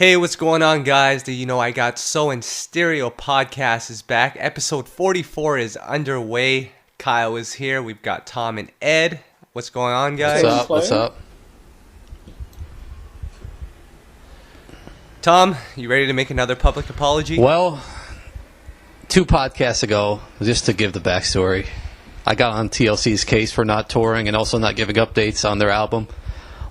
Hey, what's going on, guys? The You Know I Got Soul in Stereo podcast is back. Episode 44 is underway. Kyle is here. We've got Tom and Ed. What's going on, guys? What's up? What's up? Tom, you ready to make another public apology? Well, 2 podcasts ago, just to give the backstory, I got on TLC's case for not touring and also not giving updates on their album.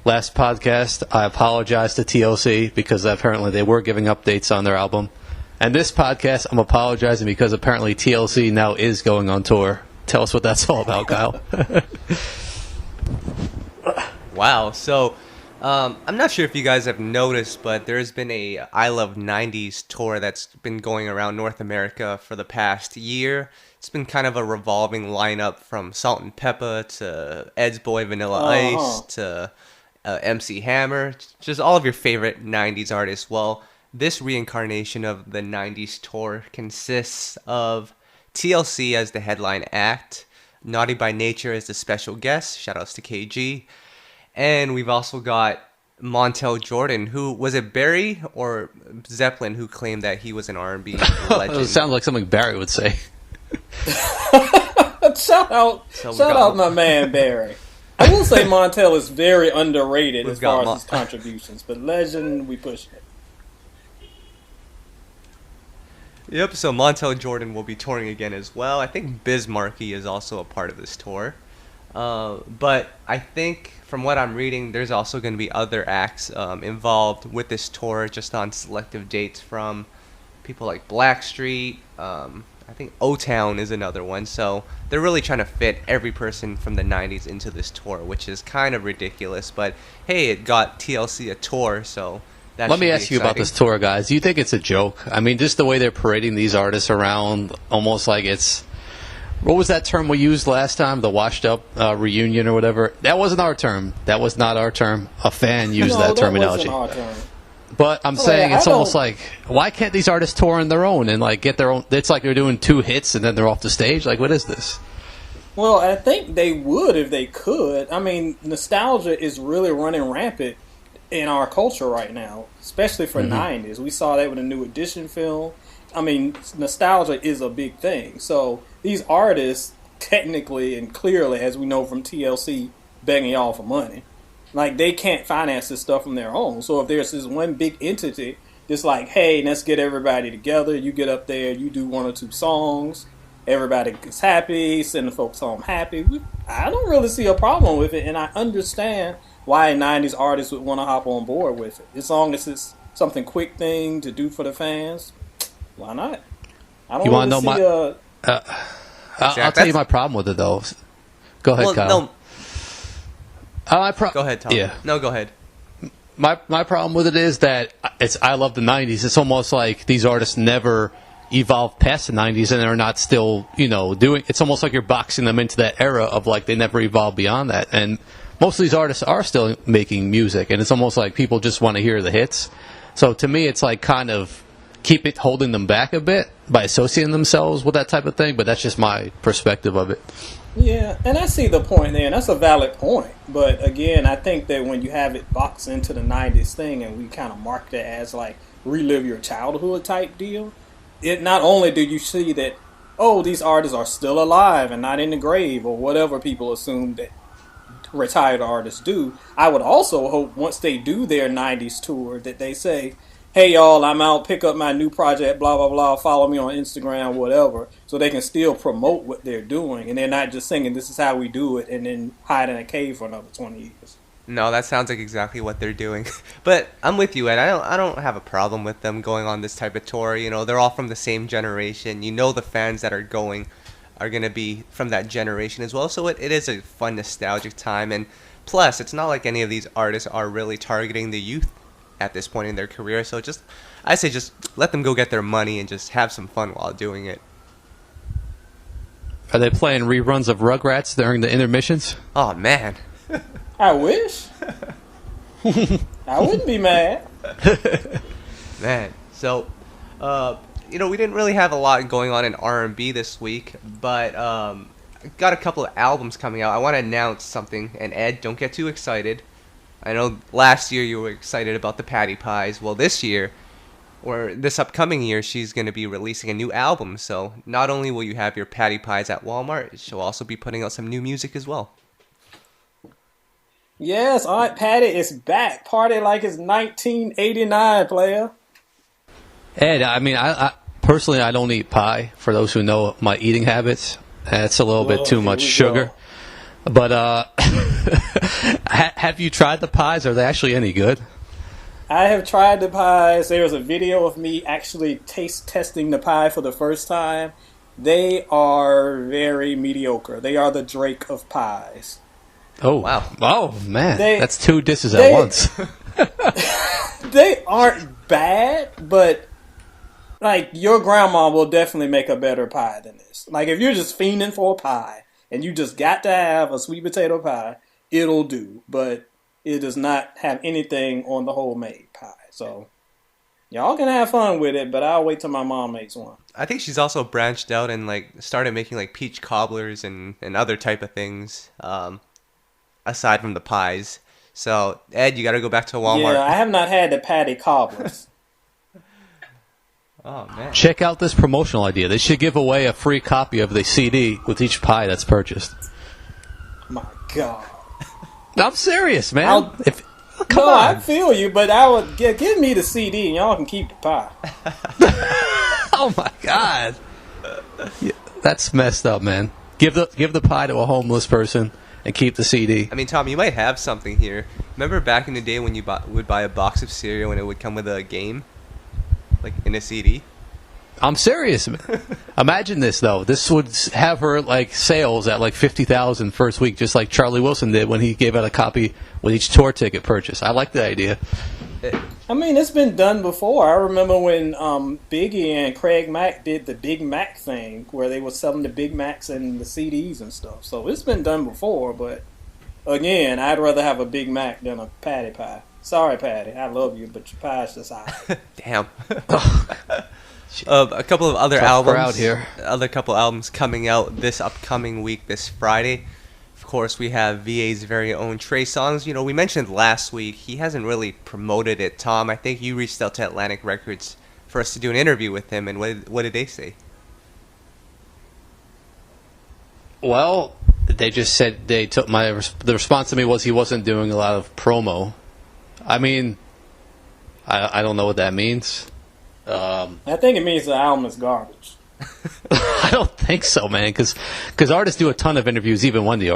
Last podcast, I apologized to TLC because apparently they were giving updates on their album. And this podcast, I'm apologizing because apparently TLC now is going on tour. Tell us what that's all about, Kyle. Wow. So, I'm not sure if you guys have noticed, but there's been a I Love 90s tour that's been going around North America for the past year. It's been kind of a revolving lineup from Salt and Peppa to Ed's Boy Vanilla Ice to MC Hammer, just all of your favorite 90s artists. Well, this reincarnation of the 90s tour consists of TLC as the headline act, Naughty by Nature as the special guest, shoutouts to KG, and we've also got Montell Jordan, who, was it Barry or Zeppelin who claimed that he was an R&B legend? It sounds like something Barry would say. Shout out my man Barry. I will say Montell is very underrated as far as his contributions, but legend, we push it. Yep, so Montell Jordan will be touring again as well. I think Biz Markie is also a part of this tour. But I think, from what I'm reading, there's also going to be other acts involved with this tour, just on selective dates from people like Blackstreet. I think O-Town is another one. So they're really trying to fit every person from the 90s into this tour, which is kind of ridiculous. But hey, it got TLC a tour, so that Let me ask you about this tour, guys. Do you think it's a joke? I mean, just the way they're parading these artists around, almost like it's... What was that term we used last time? The washed up reunion or whatever? That wasn't our term. That was not our term. A fan used that terminology. Wasn't our term. But I'm saying it's almost like, why can't these artists tour on their own and like get their own? It's like they're doing 2 hits and then they're off the stage. Like, what is this? Well, I think they would if they could. I mean, nostalgia is really running rampant in our culture right now, especially for 90s. We saw that with a New Edition film. I mean, nostalgia is a big thing. So these artists, technically and clearly, as we know from TLC, begging y'all for money. Like, they can't finance this stuff on their own. So if there's this one big entity that's like, hey, let's get everybody together. You get up there, you do 1 or 2 songs. Everybody gets happy, send the folks home happy. I don't really see a problem with it, and I understand why a 90s artist would want to hop on board with it. As long as it's something quick thing to do for the fans, why not? I don't really see I'll tell you my problem with it, though. Go ahead, Kyle. No. Go ahead, Tom. Yeah. No, go ahead. My problem with it is that I love the 90s. It's almost like these artists never evolved past the 90s and they're not still, doing... It's almost like you're boxing them into that era of, like, they never evolved beyond that. And most of these artists are still making music, and it's almost like people just want to hear the hits. So to me, it's like kind of holding them back a bit by associating themselves with that type of thing, but that's just my perspective of it. Yeah, and I see the point there, and that's a valid point. But again, I think that when you have it boxed into the 90s thing and we kind of mark it as like relive your childhood type deal, it not only do you see that, oh, these artists are still alive and not in the grave or whatever people assume that retired artists do, I would also hope once they do their 90s tour that they say, hey, y'all, I'm out, pick up my new project, blah, blah, blah, follow me on Instagram, whatever, so they can still promote what they're doing, and they're not just singing, this is how we do it, and then hide in a cave for another 20 years. No, that sounds like exactly what they're doing. But I'm with you, Ed. I don't have a problem with them going on this type of tour. They're all from the same generation. The fans that are going are going to be from that generation as well, so it is a fun, nostalgic time, and plus, it's not like any of these artists are really targeting the youth at this point in their career, so I say just let them go get their money and just have some fun while doing it. Are they playing reruns of Rugrats during the intermissions? Oh man, I wish. I wouldn't be mad. Man, so we didn't really have a lot going on in R&B this week, but got a couple of albums coming out. I want to announce something, and Ed, don't get too excited. I know last year you were excited about the Patty Pies. Well, this year, or this upcoming year, she's going to be releasing a new album. So not only will you have your Patty Pies at Walmart, she'll also be putting out some new music as well. Yes, Aunt Patty is back. Party like it's 1989, player. Ed, I mean, I personally, I don't eat pie. For those who know my eating habits, it's a little bit too much sugar. But have you tried the pies? Are they actually any good? I have tried the pies. There was a video of me actually taste testing the pie for the first time. They are very mediocre. They are the Drake of pies. Oh, wow. Oh, man. That's two dishes at once. They aren't bad, but like your grandma will definitely make a better pie than this. Like if you're just fiending for a pie and you just got to have a sweet potato pie, it'll do. But it does not have anything on the homemade pie. So y'all can have fun with it, but I'll wait till my mom makes one. I think she's also branched out and like started making like peach cobblers and other type of things. Aside from the pies. So, Ed, you got to go back to Walmart. Yeah, I have not had the Patty cobblers. Oh, man. Check out this promotional idea. They should give away a free copy of the CD with each pie that's purchased. My God. I'm serious, man. Come on. on. I feel you, but I would give me the CD and y'all can keep the pie. Oh, my God. Yeah, that's messed up, man. Give the pie to a homeless person. And keep the CD. I mean, Tom, you might have something here. Remember back in the day when you would buy a box of cereal and it would come with a game? Like, in a CD? I'm serious, man. Imagine this, though. This would have her, like, sales at, like, 50,000 first week, just like Charlie Wilson did when he gave out a copy with each tour ticket purchase. I like the idea. I mean, it's been done before. I remember when Biggie and Craig Mack did the Big Mac thing, where they were selling the Big Macs and the CDs and stuff. So it's been done before, but again, I'd rather have a Big Mac than a Patty Pie. Sorry, Patty, I love you, but your pie's just hot. Damn. A couple of other albums. Crowd here. Other couple albums coming out this upcoming week, this Friday. Of course, we have VA's very own Trey Songz. You know, we mentioned last week, he hasn't really promoted it. Tom, I think you reached out to Atlantic Records for us to do an interview with him, and what did they say? Well, they just said they took the response to me was he wasn't doing a lot of promo. I mean, I don't know what that means. I think it means the album is garbage. I don't think so, man, because artists do a ton of interviews even when the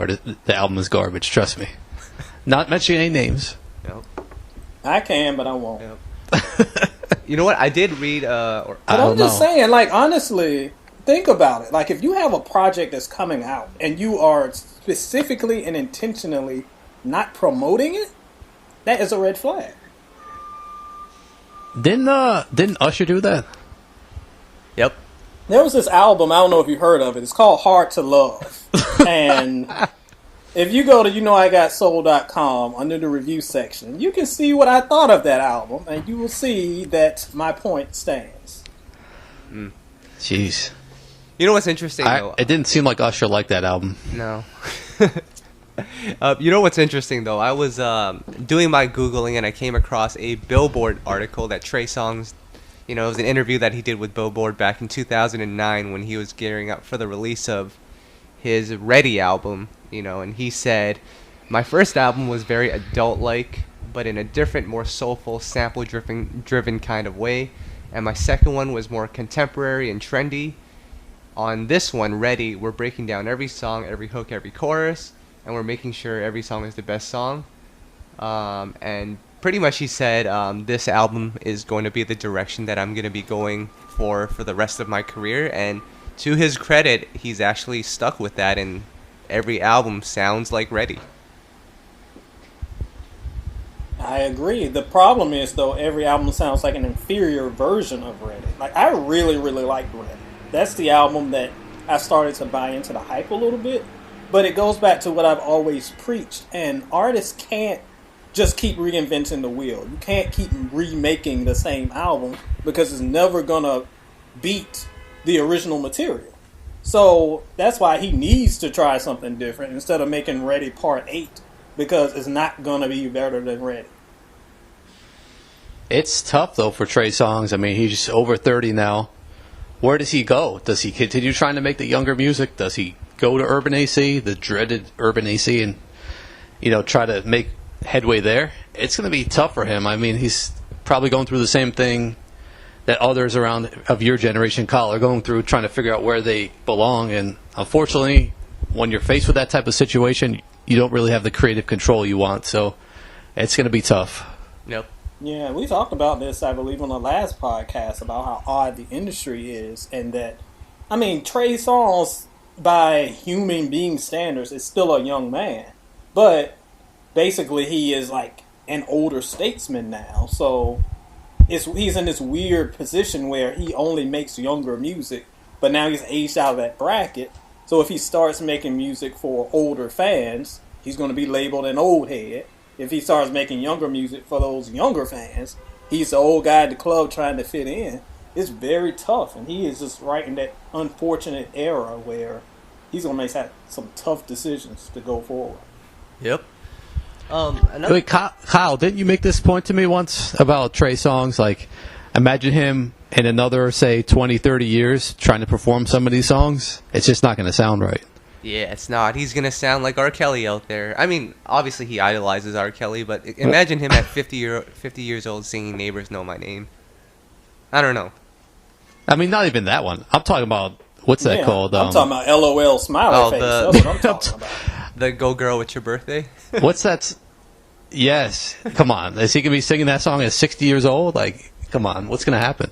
album is garbage, trust me. Not mentioning any names. Yep. I can, but I won't. Yep. You know what? I did read... but I'm just saying, like, honestly, think about it. Like, if you have a project that's coming out and you are specifically and intentionally not promoting it, that is a red flag. Didn't Usher do that? Yep. There was this album, I don't know if you heard of it. It's called Hard to Love. And if you go to YouKnowIGotSoul.com under the review section, you can see what I thought of that album, and you will see that my point stands. Jeez. You know what's interesting, though? It didn't seem like Usher liked that album. No. You know what's interesting, though? I was doing my Googling, and I came across a Billboard article that Trey Songz... You know, it was an interview that he did with Billboard back in 2009 when he was gearing up for the release of his Ready album, you know, and he said, "My first album was very adult-like, but in a different, more soulful, sample-driven kind of way, and my second one was more contemporary and trendy. On this one, Ready, we're breaking down every song, every hook, every chorus, and we're making sure every song is the best song." And pretty much he said, this album is going to be the direction that I'm going to be going for the rest of my career. And to his credit, he's actually stuck with that, and every album sounds like Ready. I agree. The problem is, though, every album sounds like an inferior version of Ready. Like, I really, really like Ready. That's the album that I started to buy into the hype a little bit. But it goes back to what I've always preached. And artists can't just keep reinventing the wheel. You can't keep remaking the same album because it's never gonna beat the original material. So that's why he needs to try something different instead of making Ready Part 8 because it's not gonna be better than Ready. It's tough though for Trey Songz. I mean, he's over 30 now. Where does he go? Does he continue trying to make the younger music? Does he go to Urban AC, the dreaded Urban AC, and try to make headway there? It's going to be tough for him. I mean, he's probably going through the same thing that others around of your generation, Kyle, are going through, trying to figure out where they belong. And unfortunately, when you're faced with that type of situation, you don't really have the creative control you want. So it's going to be tough. Yep. Yeah, we talked about this, I believe, on the last podcast about how odd the industry is, and that, I mean, Trey Songz, by human being standards, is still a young man, but basically he is like an older statesman now, so he's in this weird position where he only makes younger music, but now he's aged out of that bracket, so if he starts making music for older fans, he's going to be labeled an old head. If he starts making younger music for those younger fans, he's the old guy at the club trying to fit in. It's very tough, and he is just right in that unfortunate era where he's going to make some tough decisions to go forward. Yep. Wait, Kyle, didn't you make this point to me once about Trey Songz? Like, imagine him in another, say, 20, 30 years trying to perform some of these songs. It's just not going to sound right. Yeah, it's not. He's going to sound like R. Kelly out there. I mean, obviously he idolizes R. Kelly, but imagine him at 50 years old singing Neighbors Know My Name. I don't know. I mean, not even that one. I'm talking about, what's that called? I'm talking about LOL Smiley Face. That's what I'm talking about. The Go Girl, It's Your Birthday? What's that? Yes. Come on. Is he going to be singing that song at 60 years old? Like, come on. What's going to happen?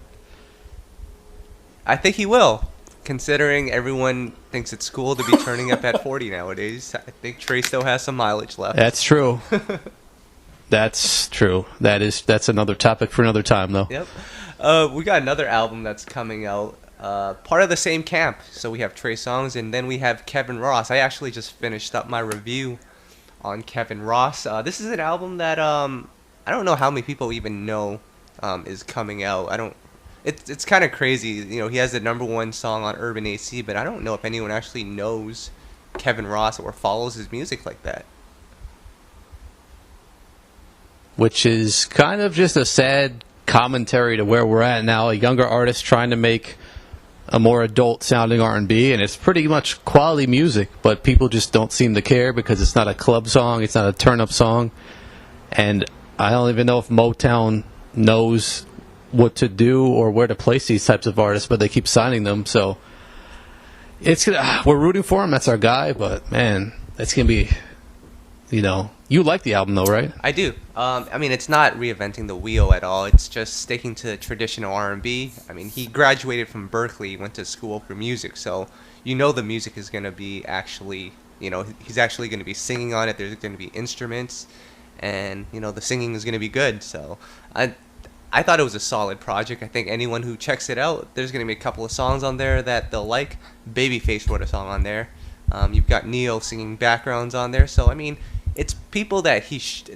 I think he will. Considering everyone thinks it's cool to be turning up at 40 nowadays, I think Trey still has some mileage left. That's true. That's true. That's another topic for another time, though. Yep. We got another album that's coming out, part of the same camp. So we have Trey Songz, and then we have Kevin Ross. I actually just finished up my review on Kevin Ross. This is an album that I don't know how many people even know is coming out. It's kind of crazy. You know, he has the #1 song on Urban AC, but I don't know if anyone actually knows Kevin Ross or follows his music like that. Which is kind of just a sad commentary to where we're at now. A younger artist trying to make a more adult-sounding R&B, and it's pretty much quality music, but people just don't seem to care because it's not a club song, it's not a turn-up song, and I don't even know if Motown knows what to do or where to place these types of artists, but they keep signing them. So we're rooting for him. That's our guy. But man, it's gonna be, you like the album though, right? I do. I mean, it's not reinventing the wheel at all. It's just sticking to traditional R&B. I mean, he graduated from Berkeley, went to school for music, so the music is gonna be actually, he's actually gonna be singing on it. There's gonna be instruments, and the singing is gonna be good. So I thought it was a solid project. I think anyone who checks it out, there's going to be a couple of songs on there that they'll like. Babyface wrote a song on there. You've got Neo singing backgrounds on there. So, I mean, it's people that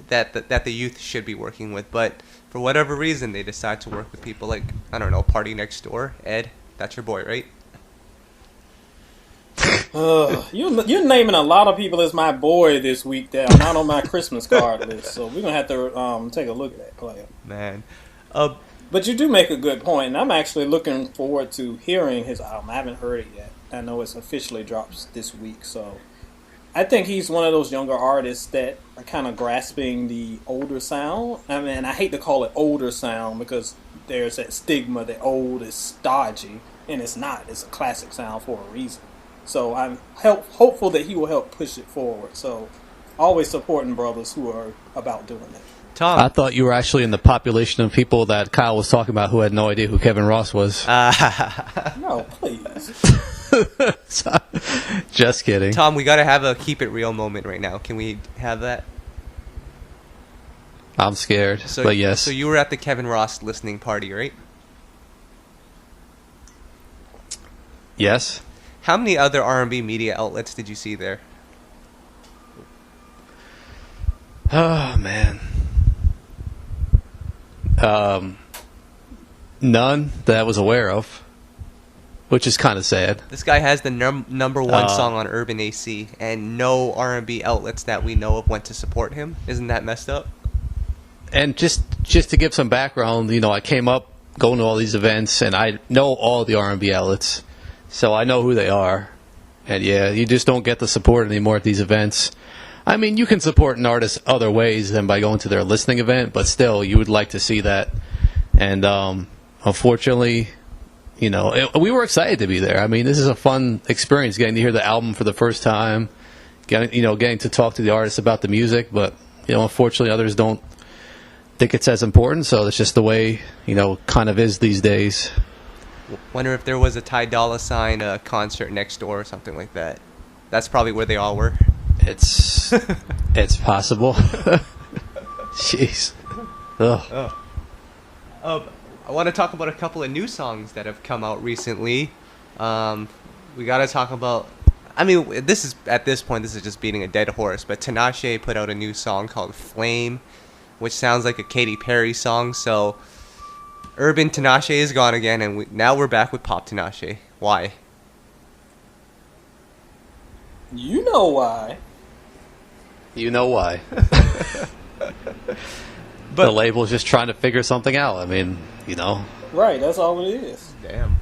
that the youth should be working with. But for whatever reason, they decide to work with people like, I don't know, Party Next Door. Ed, that's your boy, right? You're naming a lot of people as my boy this week that are not on my Christmas card list. So we're going to have to take a look at that, player. Man. But you do make a good point, and I'm actually looking forward to hearing his album. I haven't heard it yet. I know it's officially drops this week, so I think he's one of those younger artists that are kind of grasping the older sound. I mean, I hate to call it older sound because there's that stigma that old is stodgy, and it's not. It's a classic sound for a reason. So I'm hopeful that he will help push it forward. So always supporting brothers who are about doing that. Tom. I thought you were actually in the population of people that Kyle was talking about who had no idea who Kevin Ross was. No, please. Just kidding. Tom, we got to have a keep it real moment right now. Can we have that? I'm scared, but yes. So you were at the Kevin Ross listening party, right? Yes. How many other R&B media outlets did you see there? Oh, man. None that I was aware of. which is kind of sad. This guy has the number one song on Urban AC, and no R&B outlets that we know of went to support him. Isn't that messed up? And just to give some background, I came up going to all these events, and I know all the R&B outlets, so I know who they are. And yeah, you just don't get the support anymore at these events. I mean, you can support an artist other ways than by going to their listening event, but still, you would like to see that. And unfortunately, we were excited to be there. I mean, this is a fun experience, getting to hear the album for the first time, getting to talk to the artist about the music. But unfortunately, others don't think it's as important. So it's just the way kind of is these days. Wonder if there was a Ty Dolla $ign concert next door or something like that. That's probably where they all were. It's possible. Jeez. Ugh. I want to talk about a couple of new songs that have come out recently. We got to talk about... I mean, this is just beating a dead horse, but Tinashe put out a new song called Flame, which sounds like a Katy Perry song, so... Urban Tinashe is gone again, and now we're back with Pop Tinashe. Why? You know why. You know why. But the label's just trying to figure something out. I mean, Right, that's all it is. Damn.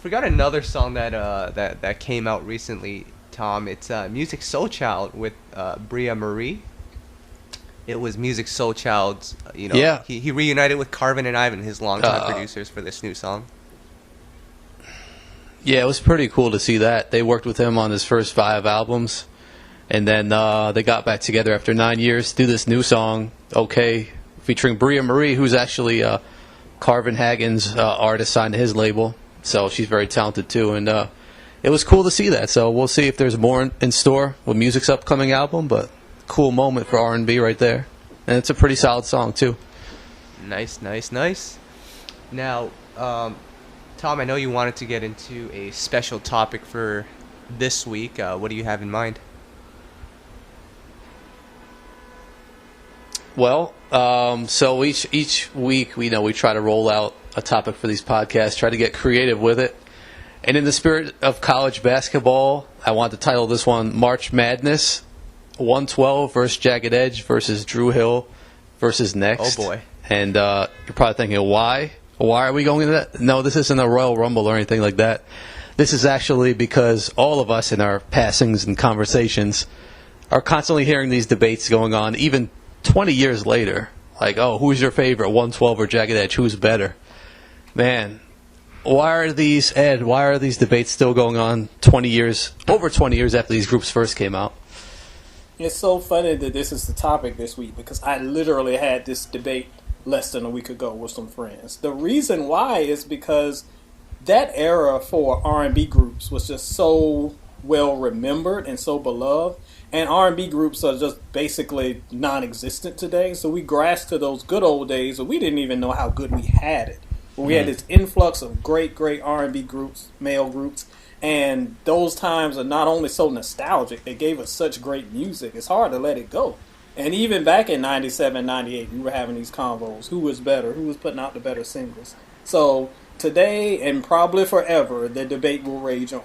Forgot another song that came out recently, Tom. It's Musiq Soulchild with Bria Marie. It was Musiq Soulchild's, Yeah. He reunited with Carvin and Ivan, his longtime producers, for this new song. Yeah, it was pretty cool to see that. They worked with him on his first 5 albums, and then they got back together after 9 years to do this new song, Okay, featuring Bria Marie, who's actually Carvin Hagen's artist signed to his label, so she's very talented too, and it was cool to see that. So we'll see if there's more in store with Musiq's upcoming album, but cool moment for R&B right there, and it's a pretty solid song too. Nice. Now, Tom, I know you wanted to get into a special topic for this week. What do you have in mind? Well, so each week, we try to roll out a topic for these podcasts, try to get creative with it. And in the spirit of college basketball, I want to title this one March Madness, 112 versus Jagged Edge versus Drew Hill versus Next. Oh, boy. And you're probably thinking, why? Why are we going into that? No, this isn't a Royal Rumble or anything like that. This is actually because all of us in our passings and conversations are constantly hearing these debates going on, even 20 years later. Like, oh, who's your favorite, 112 or Jagged Edge? Who's better? Man, why are these debates still going on over 20 years after these groups first came out? It's so funny that this is the topic this week because I literally had this debate less than a week ago with some friends. The reason why is because that era for R&B groups was just so well remembered and so beloved, and R&B groups are just basically non-existent today. So we grasped to those good old days where we didn't even know how good we had it. Where we had this influx of great R&B groups, male groups, and those times are not only so nostalgic, they gave us such great music. It's hard to let it go. And even back in 97, 98, we were having these convos. Who was better? Who was putting out the better singles? So today and probably forever, the debate will rage on.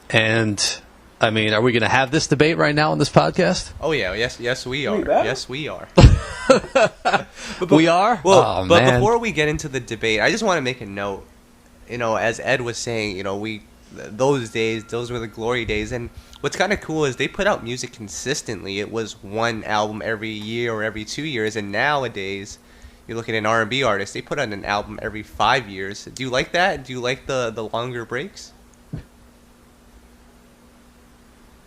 And, I mean, are we going to have this debate right now on this podcast? Oh, yeah. Yes, we are. Yes, we are. We are? Well, but man. Before we get into the debate, I just want to make a note. As Ed was saying, those days, those were the glory days. And what's kind of cool is they put out music consistently. It was one album every year or every 2 years. And nowadays, you look at an R&B artist, they put out an album every 5 years. Do you like that? Do you like the longer breaks?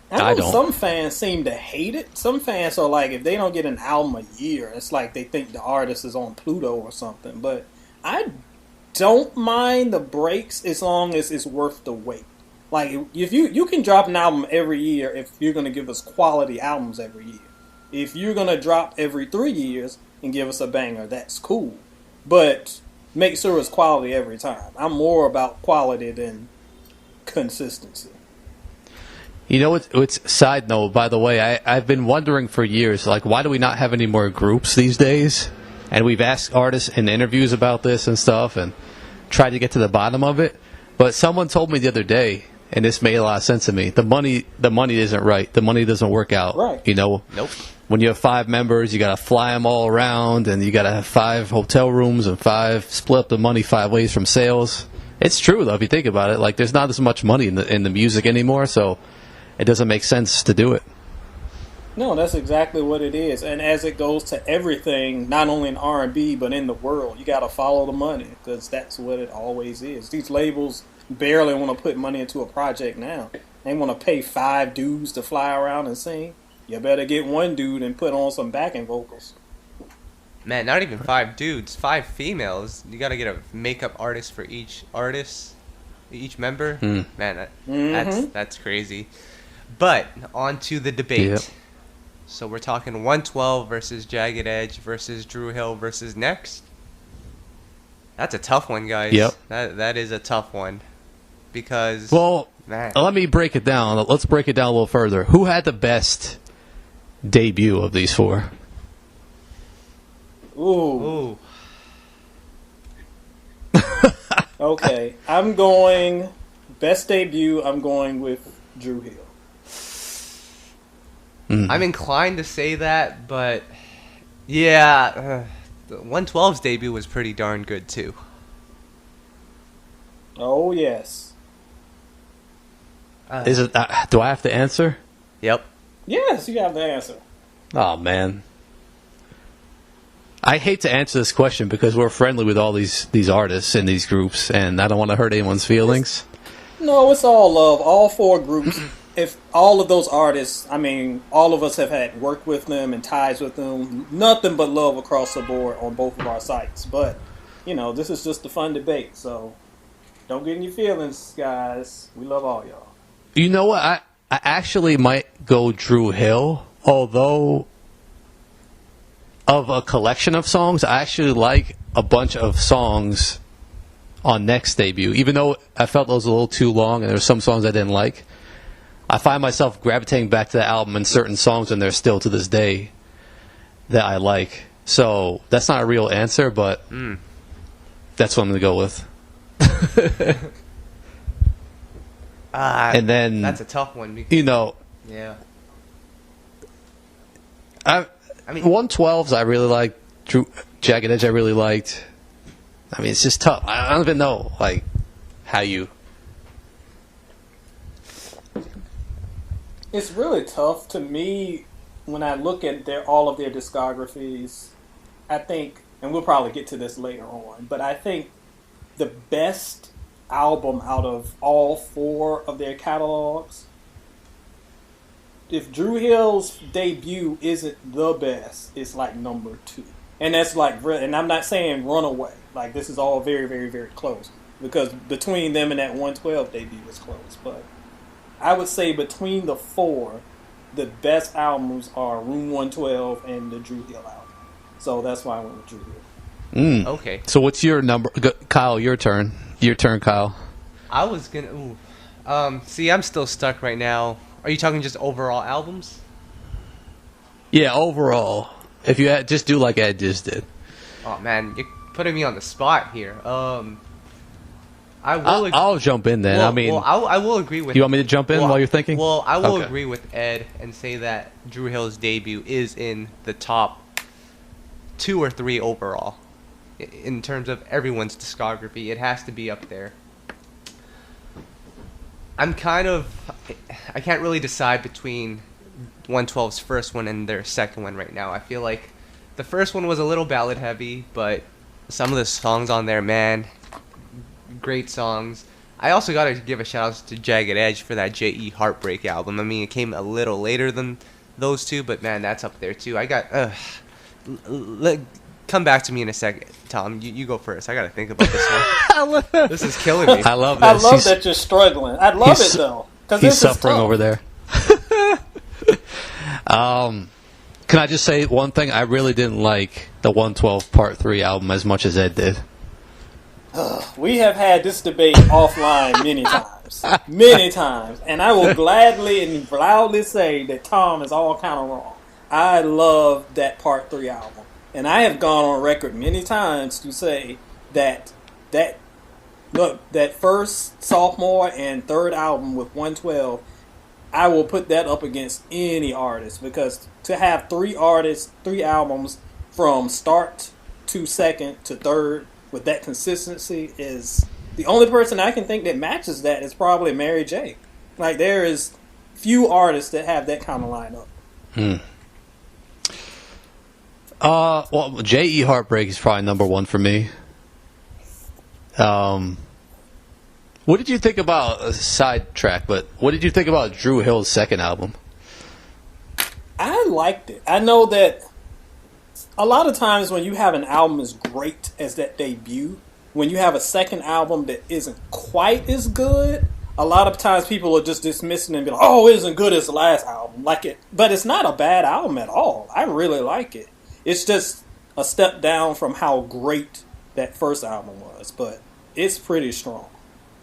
I know don't. Some fans seem to hate it. Some fans are like, if they don't get an album a year, it's like they think the artist is on Pluto or something. But I don't mind the breaks as long as it's worth the wait. Like, if you can drop an album every year if you're going to give us quality albums every year. If you're going to drop every 3 years and give us a banger, that's cool. But make sure it's quality every time. I'm more about quality than consistency. It's side note, by the way, I've been wondering for years, like, why do we not have any more groups these days? And we've asked artists in interviews about this and stuff, and try to get to the bottom of it. But someone told me the other day, and this made a lot of sense to me. The money isn't right. The money doesn't work out. Right. You know. Nope. When you have 5 members, you got to fly them all around, and you got to have 5 hotel rooms and split up the money 5 ways from sales. It's true though, if you think about it. Like, there's not as much money in the music anymore, so it doesn't make sense to do it. No, that's exactly what it is. And as it goes to everything, not only in R&B but in the world, you got to follow the money, because that's what it always is. These labels barely want to put money into a project now. They want to pay 5 dudes to fly around and sing. You better get 1 dude and put on some backing vocals. Man, not even 5 dudes, 5 females. You got to get a makeup artist for each artist, each member. Man, that's crazy. But on to the debate. Yep. So we're talking 112 versus Jagged Edge versus Dru Hill versus Next. That's a tough one, guys. Yep. That is a tough one. Because, man. Let me break it down. Let's break it down a little further. Who had the best debut of these 4? Ooh. Okay, I'm going best debut. I'm going with Dru Hill. I'm inclined to say that, but yeah, the 112's debut was pretty darn good too. Oh yes. Is it? Do I have to answer? Yep. Yes, you have the answer. Oh man, I hate to answer this question because we're friendly with all these artists and these groups, and I don't want to hurt anyone's feelings. No, it's all love. All 4 groups. If all of those artists, I mean, all of us have had work with them and ties with them. Nothing but love across the board on both of our sites. But, you know, this is just a fun debate. So don't get in your feelings, guys. We love all y'all. You know what? I actually might go Dru Hill, although of a collection of songs, I actually like a bunch of songs on Next debut. Even though I felt those a little too long and there's some songs I didn't like, I find myself gravitating back to the album and certain songs in there still to this day that I like. So that's not a real answer, but that's what I'm going to go with. And then that's a tough one. Because, you know, yeah. I mean, 112s I really liked. Jagged Edge I really liked. I mean, it's just tough. I don't even know like how you. It's really tough to me when I look at all of their discographies. I think, and we'll probably get to this later on, but I think the best album out of all 4 of their catalogs, if Dru Hill's debut isn't the best, it's like number 2. And that's like, and I'm not saying Runaway. Like, this is all very, very, very close. Because between them and that 112 debut is close. But I would say between the 4, the best albums are Room 112 and the Dru Hill album. So that's why I went with Dru Hill. Okay. So what's your number? Kyle, your turn. Your turn, Kyle. I was going to... see, I'm still stuck right now. Are you talking just overall albums? Yeah, overall. If you just do like Ed just did. Oh, man. You're putting me on the spot here. I'll jump in then. I will agree with... You want me to jump in while you're thinking? Well, I will agree with Ed and say that Dru Hill's debut is in the top 2 or 3 overall. In terms of everyone's discography, it has to be up there. I can't really decide between 112's first one and their second one right now. I feel like the first one was a little ballad heavy, but some of the songs on there, man, great songs. I also got to give a shout out to Jagged Edge for that J.E. Heartbreak album. I mean, it came a little later than those 2, but man, that's up there too. I got come back to me in a second, Tom. You go first. I got to think about this one. This is killing me. I love I this. love that you're struggling. I love it though. He's suffering over there. Can I just say one thing? I really didn't like the 112 Part 3 album as much as Ed did. We have had this debate offline many times. Many times. And I will gladly and loudly say that Tom is all kind of wrong. I love that Part 3 album. And I have gone on record many times to say that look, that first sophomore and third album with 112, I will put that up against any artist, because to have three albums from start to second to third with that consistency is the only person I can think that matches that is probably Mary J. Like, there is few artists that have that kind of lineup. Well, J.E. Heartbreak is probably number one for me. What did you think about a sidetrack? But what did you think about Dru Hill's second album? I liked it. I know that a lot of times when you have an album as great as that debut, when you have a second album that isn't quite as good, a lot of times people are just dismissing it and be like, "Oh, it isn't good as the last album." But it's not a bad album at all. I really like it. It's just a step down from how great that first album was, but it's pretty strong.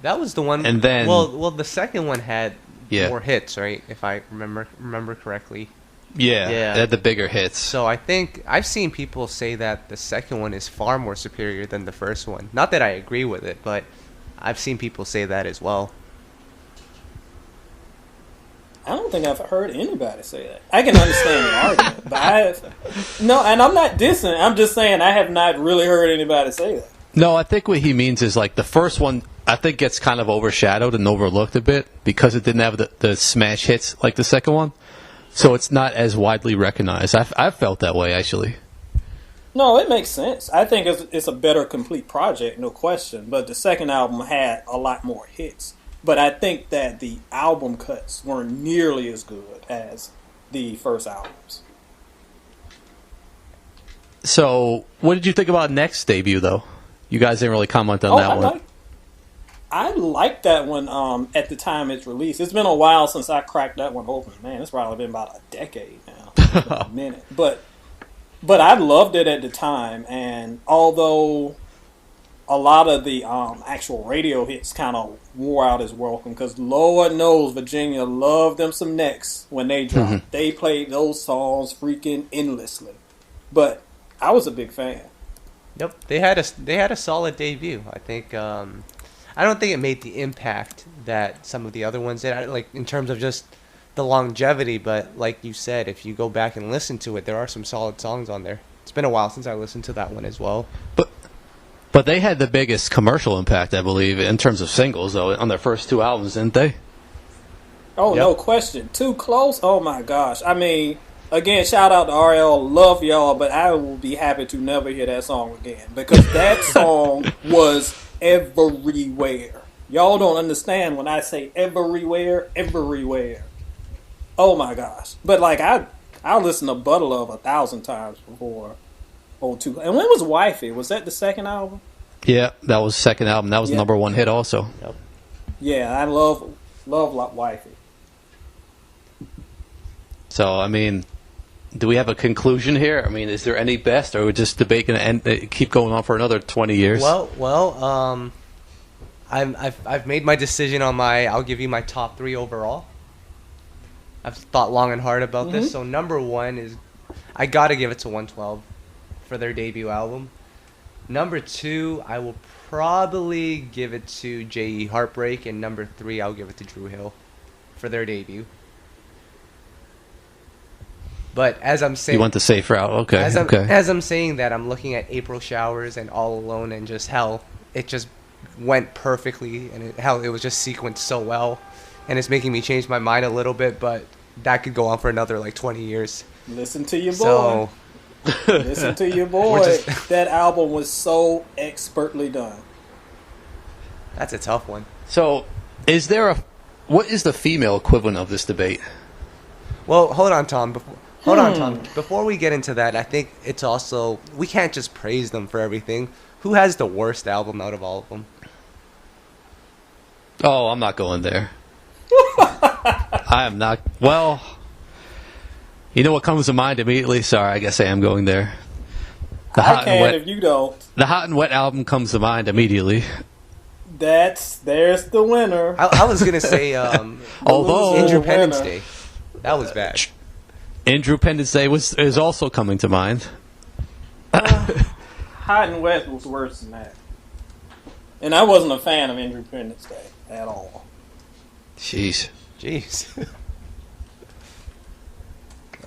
That was the one. And then, well, the second one had more hits, right? If I remember correctly. Yeah, it had the bigger hits. So I think I've seen people say that the second one is far more superior than the first one. Not that I agree with it, but I've seen people say that as well. I don't think I've heard anybody say that. I can understand the argument, but no, and I'm not dissing. I'm just saying I have not really heard anybody say that. No, I think what he means is, like, the first one, I think, gets kind of overshadowed and overlooked a bit because it didn't have the smash hits like the second one. So it's not as widely recognized. I've felt that way, actually. No, it makes sense. I think it's a better complete project, no question. But the second album had a lot more hits. But I think that the album cuts weren't nearly as good as the first albums. So, what did you think about Next debut, though? You guys didn't really comment on that one. I liked that one at the time it's released. It's been a while since I cracked that one open. Man, it's probably been about a decade now. A minute. But I loved it at the time. And although a lot of the actual radio hits kind of wore out as welcome, because Lord knows Virginia loved them some Next when they dropped. They played those songs freaking endlessly. But I was a big fan. Yep, they had a solid debut. I think I don't think it made the impact that some of the other ones did, like in terms of just the longevity. But like you said, if you go back and listen to it, there are some solid songs on there. It's been a while since I listened to that one as well. But they had the biggest commercial impact, I believe, in terms of singles, though, on their first two albums, didn't they? Oh, no question. Too Close? Oh, my gosh. I mean, again, shout out to RL. Love y'all, but I will be happy to never hear that song again, because that song was everywhere. Y'all don't understand when I say everywhere. Oh, my gosh. But, like, I listened to Butter Love 1,000 times before. And when was Wifey? Was that the second album? Yeah, that was the second album. That was the number one hit also. Yep. Yeah, I love Wifey. So, I mean, do we have a conclusion here? I mean, is there any best, or are we just debating and keep going on for another 20 years? Well, I've made my decision on I'll give you my top three overall. I've thought long and hard about this. So number one is, I gotta give it to 112 for their debut album. Number two, I will probably give it to J.E. Heartbreak, and number three, I'll give it to Dru Hill for their debut. But as I'm saying, you want the safe route, okay? As I'm saying that, I'm looking at April Showers and All Alone, and just how it just went perfectly, and how it was just sequenced so well, and it's making me change my mind a little bit. But that could go on for another like 20 years. Listen to your boy. Listen to your boy. That album was so expertly done. That's a tough one. So, what is the female equivalent of this debate? Well, hold on, Tom. Before we get into that, I think it's also, we can't just praise them for everything. Who has the worst album out of all of them? Oh, I'm not going there. I am not. Well, you know what comes to mind immediately? Sorry, I guess I am going there. If you don't. The Hot and Wet album comes to mind immediately. There's the winner. I was going to say, although Independence Day. That was bad. Independence Day is also coming to mind. Hot and Wet was worse than that. And I wasn't a fan of Independence Day at all. Jeez.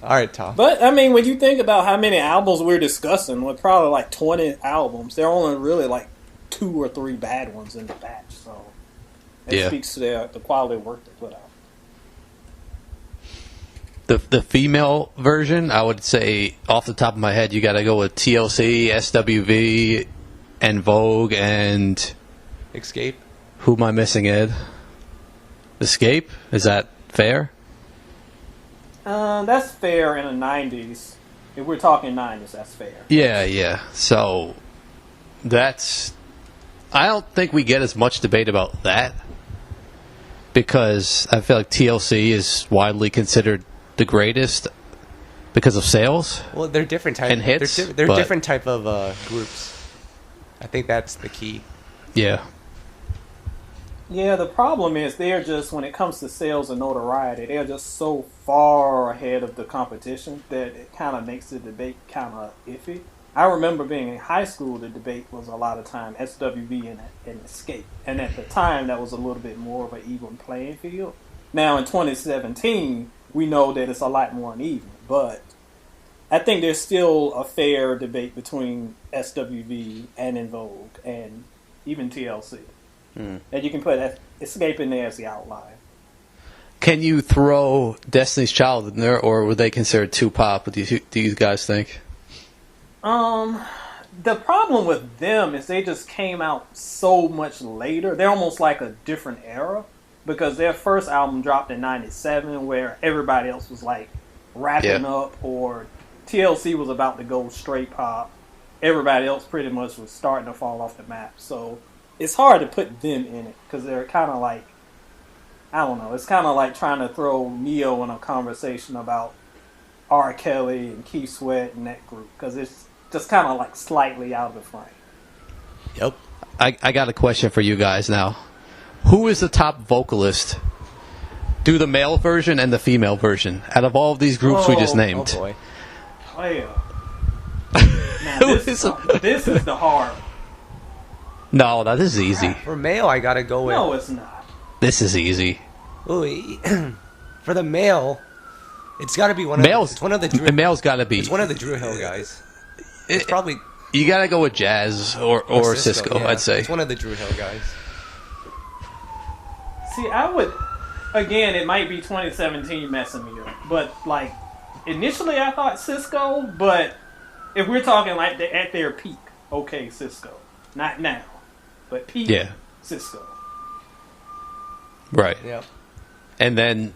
All right, Tom. But, I mean, when you think about how many albums we're discussing, with probably like 20 albums, there are only really like 2 or 3 bad ones in the batch. So it speaks to the quality of work they put out. The female version, I would say, off the top of my head, you got to go with TLC, SWV, and Vogue, and... Escape. Who am I missing, Ed? Escape? Is that fair? That's fair in the 90s. If we're talking 90s, that's fair. Yeah. So, that's... I don't think we get as much debate about that, because I feel like TLC is widely considered the greatest because of sales. Well, they're different type and hits. They're different type of groups. I think that's the key. Yeah. Yeah, the problem is they're just, when it comes to sales and notoriety, they're just so far ahead of the competition that it kind of makes the debate kind of iffy. I remember being in high school, the debate was a lot of time SWV and Escape. And at the time, that was a little bit more of an even playing field. Now, in 2017, we know that it's a lot more uneven. But I think there's still a fair debate between SWV and In Vogue and even TLC. And you can put Escape in there as the outlier. Can you throw Destiny's Child in there, or were they considered too pop? What do you guys think? The problem with them is they just came out so much later. They're almost like a different era, because their first album dropped in 97, where everybody else was like wrapping up, or TLC was about to go straight pop. Everybody else pretty much was starting to fall off the map. So it's hard to put them in it, because they're kind of like, I don't know, it's kind of like trying to throw Neo in a conversation about R. Kelly and Keith Sweat and that group, because it's just kind of like slightly out of the frame. Yep. I got a question for you guys now. Who is the top vocalist? Do the male version and the female version out of all of these groups we just named. Oh boy. Well, now this is the hard. No, this is easy. For male, I gotta go with. No, it's not. This is easy. Ooh, for the male, it's got to be one of males. It's one of the Drew, male's got to be. It's one of the Drew Hill guys. It's probably. You got to go with Jazz or Cisco. Yeah. I'd say It's one of the Drew Hill guys. See, I would. Again, it might be 2017 messing me up, but like initially I thought Cisco, but if we're talking like at their peak, okay, Cisco, not now, but peak, Cisco. Right. Yep. And then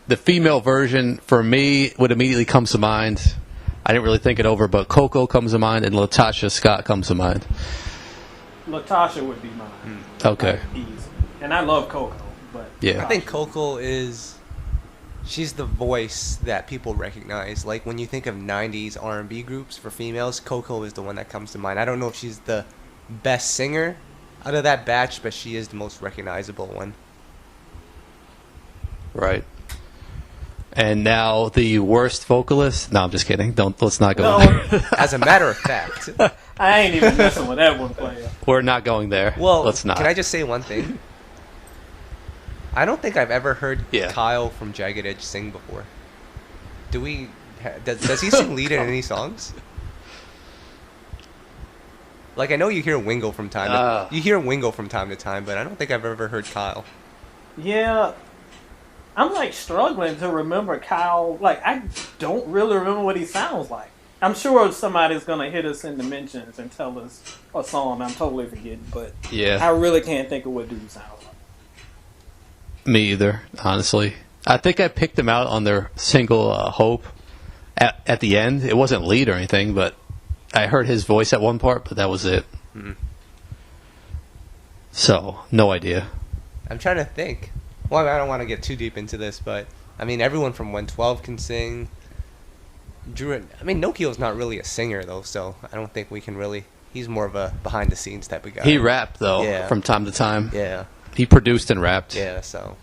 the female version for me what immediately comes to mind. I didn't really think it over, but Coco comes to mind and Latasha Scott comes to mind. Latasha would be mine. Okay. Easy. And I love Coco, but yeah, I think Coco she's the voice that people recognize. Like when you think of 90s R&B groups for females, Coco is the one that comes to mind. I don't know if she's the best singer out of that batch, but she is the most recognizable one. Right. And now the worst vocalist. No, I'm just kidding. Let's not go there. As a matter of fact, I ain't even messing with that one player. We're not going there. Well, let's not. Can I just say one thing? I don't think I've ever heard Kyle from Jagged Edge sing before. Do we? Does he sing lead in any songs? Like I know you hear Wingo from time to time, but I don't think I've ever heard Kyle. Yeah. I'm like struggling to remember Kyle. Like I don't really remember what he sounds like. I'm sure somebody's gonna hit us in the mentions and tell us a song I'm totally forgetting, but I really can't think of what dude sounds like. Me either, honestly. I think I picked him out on their single Hope at the end. It wasn't lead or anything, but I heard his voice at one part, but that was it. So, no idea. I'm trying to think. Well, I don't want to get too deep into this, but I mean, everyone from 112 can sing. Nokio's not really a singer though, so I don't think we can really. He's more of a behind-the-scenes type of guy. He rapped though, from time to time. Yeah. He produced and rapped. Yeah. So,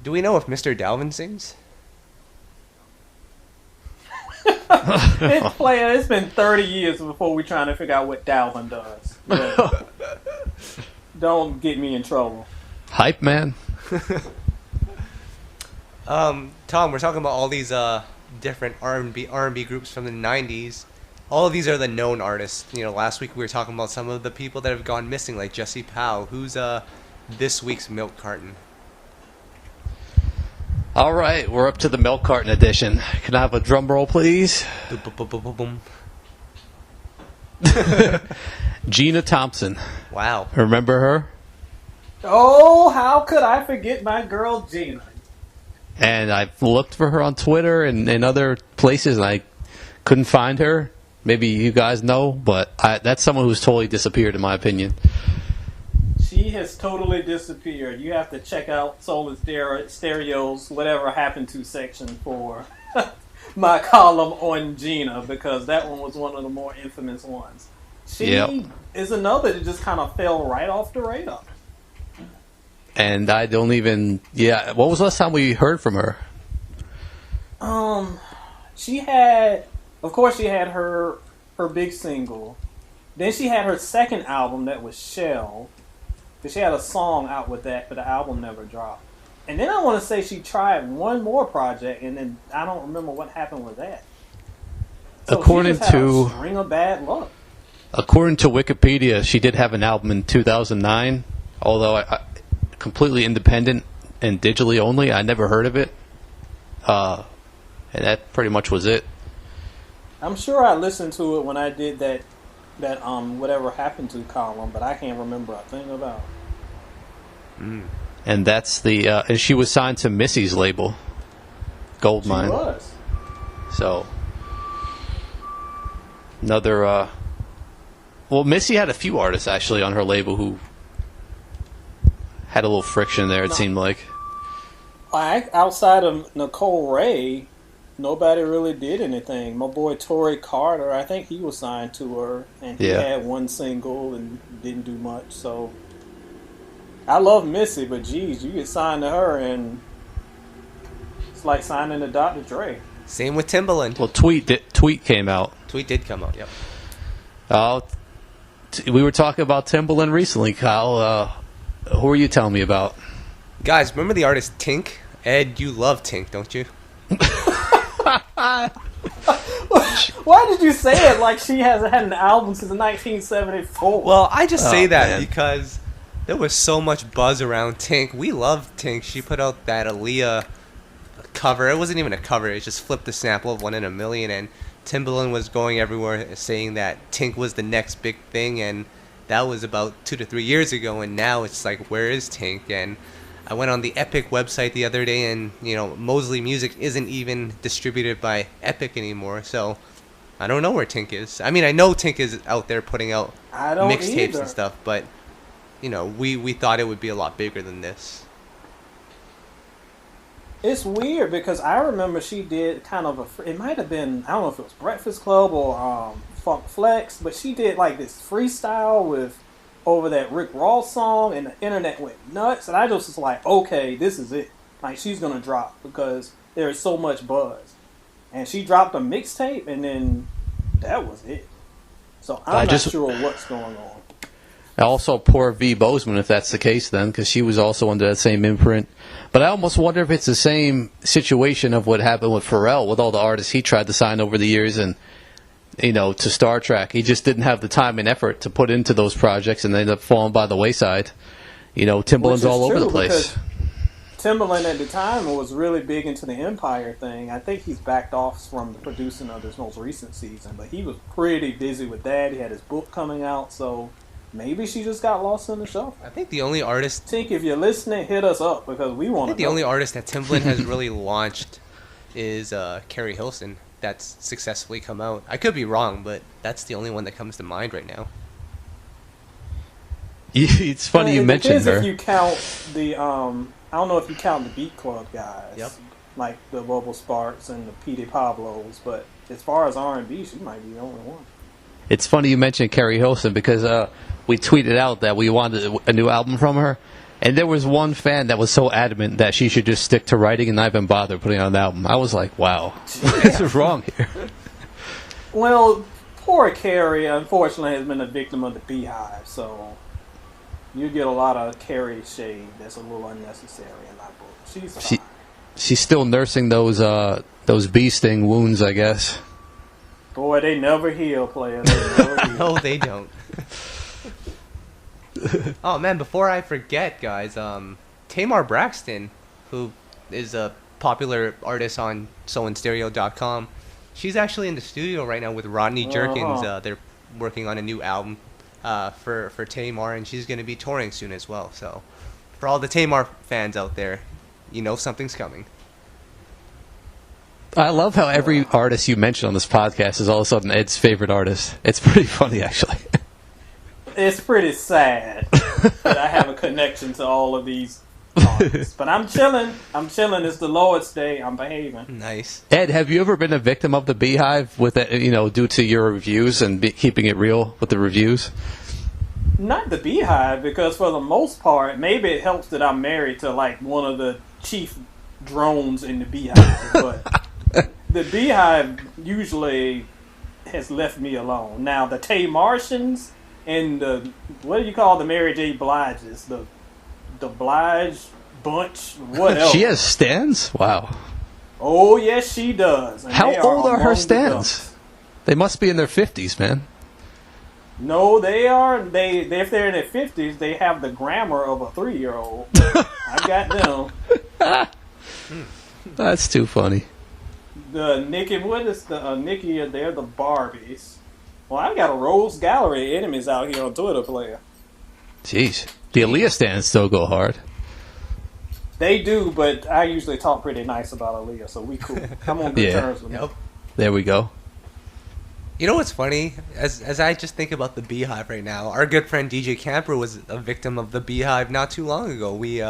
do we know if Mr. Dalvin sings? It's been 30 years before we're trying to figure out what Dalvin does. But don't get me in trouble. Hype man. Tom, we're talking about all these different R&B groups from the 90s. All of these are the known artists. You know, last week we were talking about some of the people that have gone missing, like Jesse Powell. Who's this week's milk carton? All right, we're up to the milk carton edition. Can I have a drum roll, please? Gina Thompson. Wow. Remember her? Oh, how could I forget my girl Gina? And I've looked for her on Twitter and other places, and I couldn't find her. Maybe you guys know, but that's someone who's totally disappeared, in my opinion. She has totally disappeared. You have to check out Soul and Stereo's Whatever Happened To section for my column on Gina, because that one was one of the more infamous ones. She is another that just kind of fell right off the radar. And I don't even... Yeah, what was the last time we heard from her? She had... Of course, she had her big single. Then she had her second album that was Shell. She had a song out with that, but the album never dropped. And then I want to say she tried one more project, and then I don't remember what happened with that. So according she just had to a string of bad luck. According to Wikipedia, she did have an album in 2009, although I completely independent and digitally only. I never heard of it. And that pretty much was it. I'm sure I listened to it when I did that Whatever Happened To column, but I can't remember a thing about it. And that's the and she was signed to Missy's label, Goldmine. She was. So another well, Missy had a few artists actually on her label who had a little friction there, it seemed like. Outside of Nicole Ray, nobody really did anything. My boy Torrey Carter, I think he was signed to her, and he had one single and didn't do much. So I love Missy, but geez, you get signed to her, and it's like signing to Dr. Dre. Same with Timbaland. Well, Tweet came out. Tweet did come out. Yep. We were talking about Timbaland recently, Kyle. Who are you telling me about? Guys, remember the artist Tink? Ed, you love Tink, don't you? Why did you say it like she hasn't had an album since 1974? Well, I just say that because there was so much buzz around Tink. We love Tink. She put out that Aaliyah cover. It wasn't even a cover. It just flipped the sample of 1 in a Million, and Timbaland was going everywhere saying that Tink was the next big thing, and that was about 2 to 3 years ago, and now it's like, where is Tink? And I went on the Epic website the other day, and Mosley Music isn't even distributed by Epic anymore, so I don't know where Tink is. I mean, I know Tink is out there putting out mixtapes and stuff, but we thought it would be a lot bigger than this. It's weird because I remember she did kind of it might have been, I don't know if it was Breakfast Club or Funk Flex, but she did like this freestyle over that Rick Ross song, and the internet went nuts, and I just was like, okay, this is it. Like, she's gonna drop because there's so much buzz. And she dropped a mixtape, and then that was it. So I'm not sure what's going on. Also, poor V. Bozeman, if that's the case, then, because she was also under that same imprint. But I almost wonder if it's the same situation of what happened with Pharrell, with all the artists he tried to sign over the years, and to Star Trek. He just didn't have the time and effort to put into those projects, and they ended up falling by the wayside. Timbaland's all over the place. Timbaland at the time was really big into the Empire thing. I think he's backed off from the producing of this most recent season, but he was pretty busy with that. He had his book coming out, so maybe she just got lost in the shuffle. I think the only artist... Tink, if you're listening, hit us up, because we want to know. The only artist that Timbaland has really launched is Keri Hilson. That's successfully come out. I could be wrong, but that's the only one that comes to mind right now. It's funny you mentioned her. If you count the, I don't know if you count the Beat Club guys, yep, like the Bubble Sparks and the P.D. Pablos, but as far as R&B, she might be the only one. It's funny you mentioned Keri Hilson because we tweeted out that we wanted a new album from her, and there was one fan that was so adamant that she should just stick to writing and not even bother putting on an album. I was like, wow, what is wrong here? Well, poor Keri, unfortunately, has been a victim of the Beehive, so you get a lot of Keri shade that's a little unnecessary in my book. She's fine. She's still nursing those bee sting wounds, I guess. Boy, they never heal, player. They never heal. No, they don't. Oh man, before I forget, guys, Tamar Braxton, who is a popular artist on soulandstereo.com, she's actually in the studio right now with Rodney Jerkins. They're working on a new album for Tamar, and she's going to be touring soon as well. So, for all the Tamar fans out there, you know something's coming. I love how every artist you mention on this podcast is all of a sudden Ed's favorite artist. It's pretty funny, actually. It's pretty sad that I have a connection to all of these artists. But I'm chilling. It's the Lord's Day. I'm behaving. Nice. Ed, have you ever been a victim of the Beehive with due to your reviews and keeping it real with the reviews? Not the Beehive, because for the most part, maybe it helps that I'm married to like one of the chief drones in the Beehive. But the Beehive usually has left me alone. Now the Tay Martians and the, what do you call the Mary J. Bliges? The Blige bunch, whatever. She has stands? Wow. Oh yes, she does. And how old are her among the stands? dumbest. They must be in their 50s, man. No, they are. They if they're in their 50s, they have the grammar of a 3-year-old. I got them. That's too funny. The Nikki, what is the Nikki? They're the Barbies. Well, I got a Rose Gallery of enemies out here on Twitter, player. Jeez. The Aaliyah stands still go hard. They do, but I usually talk pretty nice about Aaliyah, so we cool. I'm on good terms with them. There we go. You know what's funny? As I just think about the Beehive right now, our good friend DJ Camper was a victim of the Beehive not too long ago. We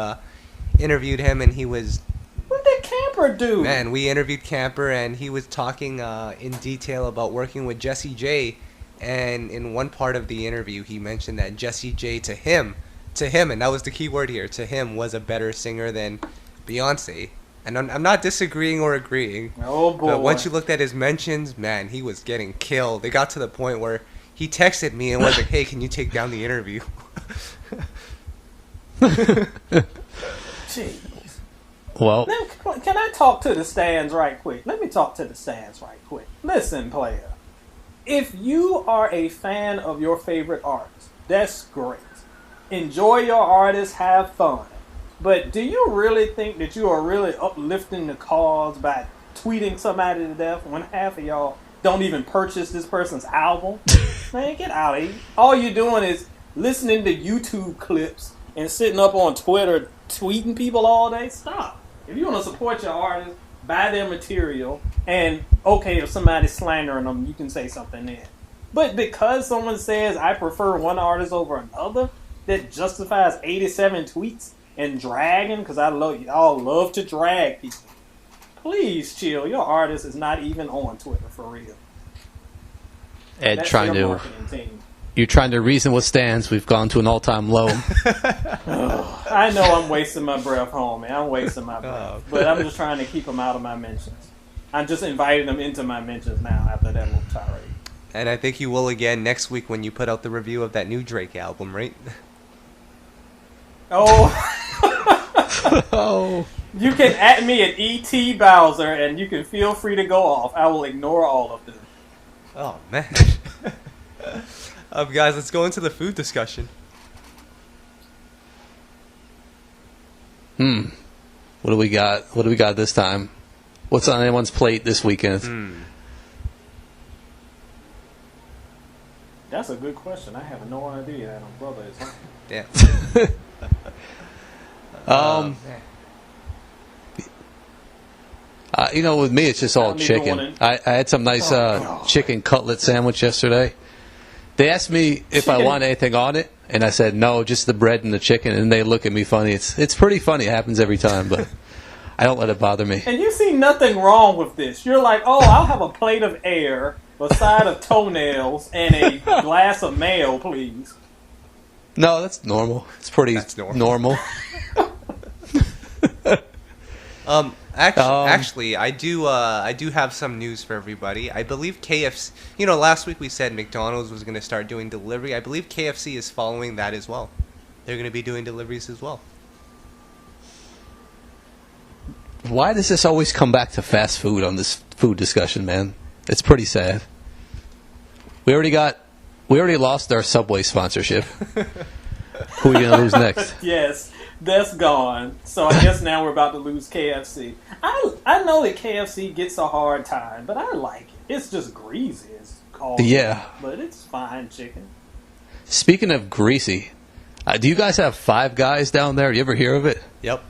interviewed him, and he was... What did Camper do? Man, we interviewed Camper, and he was talking in detail about working with Jessie J. And in one part of the interview, he mentioned that Jessie J, to him, and that was the key word here, to him was a better singer than Beyonce. And I'm not disagreeing or agreeing. Oh, boy. But once you looked at his mentions, man, he was getting killed. They got to the point where he texted me and was like, hey, can you take down the interview? Jeez. Well, Can I talk to the stands right quick? Let me talk to the stands right quick. Listen, player. If you are a fan of your favorite artist, that's great. Enjoy your artist, have fun. But do you really think that you are really uplifting the cause by tweeting somebody to death when half of y'all don't even purchase this person's album? Man, get out of here. All you're doing is listening to YouTube clips and sitting up on Twitter tweeting people all day. Stop. If you want to support your artist, buy their material, and okay, if somebody's slandering them, you can say something then. But because someone says I prefer one artist over another, that justifies 87 tweets and dragging, because y'all love to drag people. Please chill. Your artist is not even on Twitter for real. Ed, That's trying your to marketing team. you're trying to reason with stands. We've gone to an all-time low. I know I'm wasting my breath, homie. I'm wasting my breath. But I'm just trying to keep them out of my mentions. I'm just inviting them into my mentions now after that little tirade. And I think you will again next week when you put out the review of that new Drake album, right? Oh. Oh. You can at me at E.T. Bowser, and you can feel free to go off. I will ignore all of them. Oh, man. Guys, let's go into the food discussion. What do we got? What do we got this time? What's on anyone's plate this weekend? That's a good question. I have no idea. Adam, brother is Damn. With me, it's just all chicken. I had some nice chicken cutlet sandwich yesterday. They asked me if I want anything on it, and I said no, just the bread and the chicken, and they look at me funny. It's pretty funny. It happens every time, but I don't let it bother me. And you see nothing wrong with this. You're like, oh, I'll have a plate of air, a side of toenails, and a glass of mayo, please. No, that's normal. It's pretty normal. Actually, I do have some news for everybody. I believe KFC. You know, last week we said McDonald's was going to start doing delivery. I believe KFC is following that as well. They're going to be doing deliveries as well. Why does this always come back to fast food on this food discussion, man? It's pretty sad. We already lost our Subway sponsorship. Who are you gonna lose next? Yes, that's gone. So I guess now we're about to lose KFC. I know that KFC gets a hard time, but I like it. It's just greasy. It's called, but it's fine chicken. Speaking of greasy, do you guys have Five Guys down there? You ever hear of it? Yep.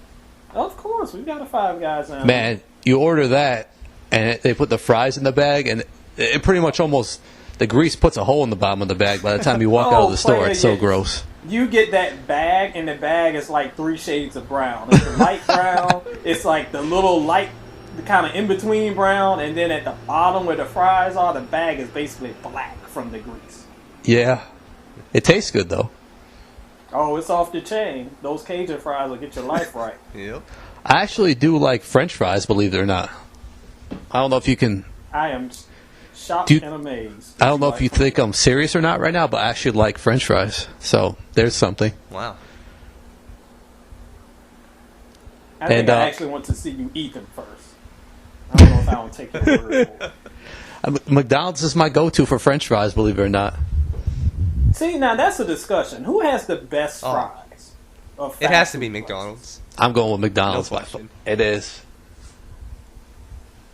Of course, we've got a Five Guys now. Man, you order that, and they put the fries in the bag, and it pretty much almost the grease puts a hole in the bottom of the bag by the time you walk out of the store. It's so gross. You get that bag, and the bag is like 3 shades of brown. It's the light brown. It's like the little light, the kind of in between brown, and then at the bottom where the fries are, the bag is basically black from the grease. Yeah, it tastes good though. Oh, it's off the chain. Those Cajun fries will get your life right. Yep. I actually do like French fries, believe it or not. I don't know if you can. I am shocked and amazed. I don't know if you think I'm serious or not right now, but I actually like French fries. So there's something. Wow. I think I actually want to see you eat them first. I don't know if I will take your word for it. McDonald's is my go-to for French fries, believe it or not. See, now that's a discussion. Who has the best fries? It has to be McDonald's. I'm going with McDonald's. No question. It is.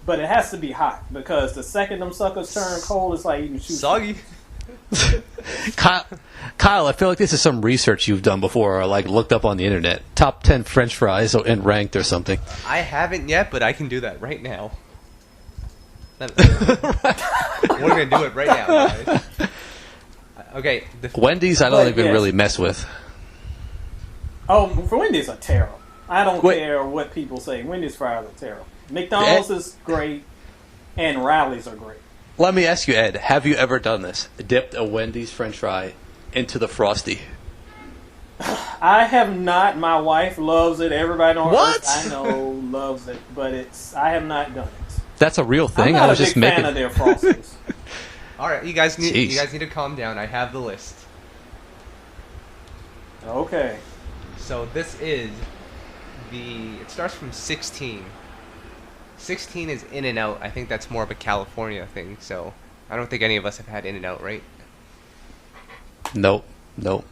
But it has to be hot, because the second them suckers turn cold, it's like eating shoe. Soggy. Kyle, I feel like this is some research you've done before, or like looked up on the internet. Top 10 French fries and ranked or something. I haven't yet, but I can do that right now. We're gonna do it right now, guys. Okay. Wendy's, I don't even really mess with. Oh, for Wendy's are terrible. I don't care what people say. Wendy's fries are terrible. McDonald's is great, and Rally's are great. Let me ask you, Ed, have you ever done this? Dipped a Wendy's French fry into the Frosty? I have not. My wife loves it. Everybody on What? Earth I know loves it, but I have not done it. That's a real thing. I'm not I was a just big making. fan of their Frosties. All right, you guys need to calm down. I have the list. Okay. So this is it starts from 16. 16 is In-N-Out. I think that's more of a California thing. So I don't think any of us have had In-N-Out, right? Nope.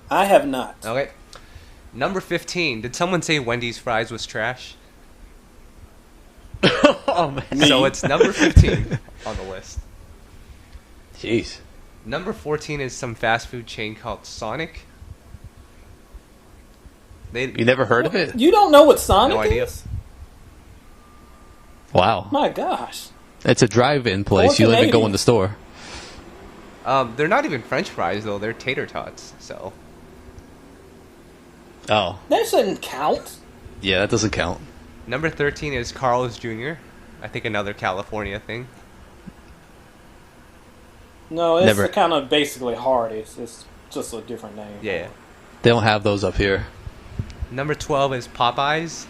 I have not. Okay. Number 15. Did someone say Wendy's fries was trash? Oh man. So it's number 15 on the list. Jeez. Number 14 is some fast food chain called Sonic. You never heard of it? You don't know what Sonic No idea. is? Wow. My gosh. It's a drive-in place. You don't even go in the store. They're not even French fries though. They're tater tots. So. Oh. That shouldn't count. Yeah, that doesn't count. Number 13 is Carl's Jr. I think another California thing. No, it's kind of basically Hardee's. It's just a different name. Yeah. They don't have those up here. Number 12 is Popeyes.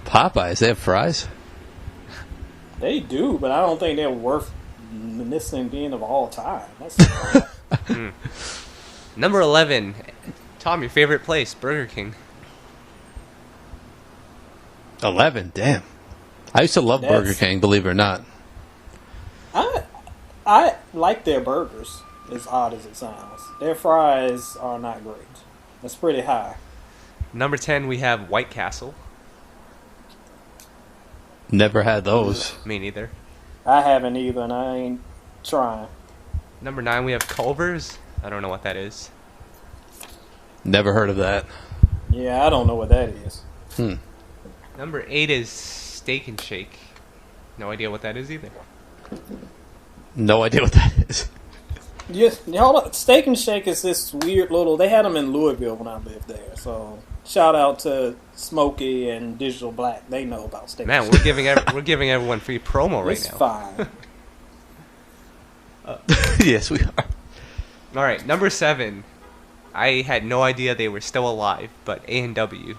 Popeyes, they have fries? They do, but I don't think they're worth this thing being of all time. That's Number 11, Tom, your favorite place, Burger King. 11, damn. I used to love Burger King, believe it or not. I like their burgers, as odd as it sounds. Their fries are not great. That's pretty high. Number 10, we have White Castle. Never had those. Me neither. I haven't either, and I ain't trying. Number 9, we have Culver's. I don't know what that is. Never heard of that. Yeah, I don't know what that is. Number 8 is Steak and Shake. No idea what that is either. No idea what that is. Yes, hold on. Steak and Shake is this weird little. They had them in Louisville when I lived there. So shout out to Smokey and Digital Black. They know about Steak. Man, and we're Shake. giving everyone free promo right It's now. fine. Yes, we are. All right, number 7. I had no idea they were still alive, but A&W.